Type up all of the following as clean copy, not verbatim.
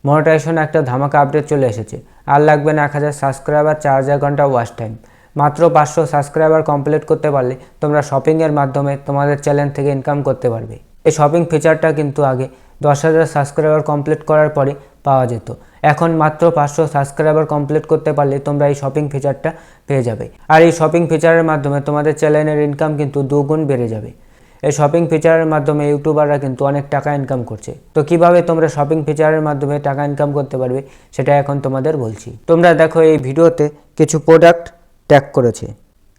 Monetization একটা ধামাকা update চলে এসেছে। আর লাগবে না 1000 সাবস্ক্রাইবার, 4000 ঘন্টা ওয়াচ টাইম। মাত্র 500 সাবস্ক্রাইবার কমপ্লিট করতে পারলে তোমরা শপিংয়ের মাধ্যমে তোমাদের চ্যানেল থেকে ইনকাম করতে পারবে। এই শপিং ফিচারটা কিন্তু আগে 10,000 সাবস্ক্রাইবার কমপ্লিট করার পরে পাওয়া যেত। এখন মাত্র 500 সাবস্ক্রাইবার কমপ্লিট করতে পারলে তোমরা এই শপিং ফিচারটা পেয়ে যাবে। আর এই শপিং ফিচারের মাধ্যমে তোমাদের চ্যানেলের ইনকাম কিন্তু দুগুণ বেড়ে যাবে। এই শপিং ফিচারের মাধ্যমে ইউটিউবাররা কিন্তু অনেক টাকা ইনকাম করছে। তো কিভাবে তোমরা শপিং ফিচারের মাধ্যমে টাকা ইনকাম করতে পারবে সেটা এখন তোমাদের বলছি। তোমরা দেখো, এই ভিডিওতে কিছু প্রোডাক্ট ট্যাগ করেছে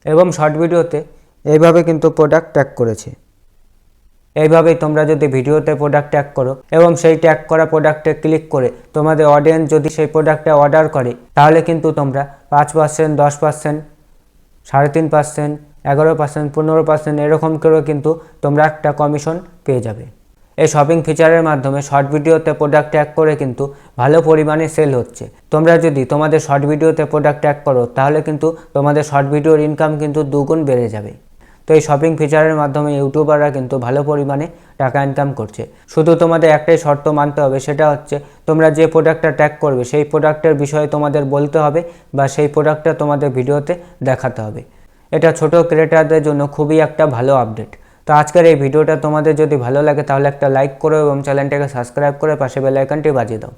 এবং শর্ট ভিডিওতে এইভাবে কিন্তু প্রোডাক্ট ট্যাগ করেছে। এইভাবেই তোমরা যদি ভিডিওতে প্রোডাক্ট ট্যাগ করো এবং সেই ট্যাগ করা প্রোডাক্টে ক্লিক করে তোমাদের অডিয়েন্স যদি সেই প্রোডাক্টটা অর্ডার করে, তাহলে কিন্তু তোমরা 5%, 10%, 3.5%, 11%, 15% এরকম করে কিন্তু তোমরা একটা কমিশন পেয়ে যাবে। এই শপিং ফিচারের মাধ্যমে শর্ট ভিডিওতে প্রোডাক্ট ট্যাগ করে কিন্তু ভালো পরিমাণে সেল হচ্ছে। তোমরা যদি তোমাদের শর্ট ভিডিওতে প্রোডাক্ট ট্যাগ করো, তাহলে কিন্তু তোমাদের শর্ট ভিডিওর ইনকাম কিন্তু দুগুণ বেড়ে যাবে। তো এই শপিং ফিচারের মাধ্যমে ইউটিউবাররা কিন্তু ভালো পরিমাণে টাকা ইনকাম করছে। শুধু তোমাদের একটাই শর্ত মানতে হবে, সেটা হচ্ছে তোমরা যে প্রোডাক্টটা ট্যাগ করবে সেই প্রোডাক্টের বিষয়ে তোমাদের বলতে হবে বা সেই প্রোডাক্টটা তোমাদের ভিডিওতে দেখাতে হবে। এটা ছোট ক্রিয়েটারদের জন্য খুবই একটা ভালো আপডেট। তো আজকের এই ভিডিওটা তোমাদের যদি ভালো লাগে তাহলে একটা লাইক করো এবং চ্যানেলটাকে সাবস্ক্রাইব করে পাশে বেল আইকনটি বাজিয়ে দাও।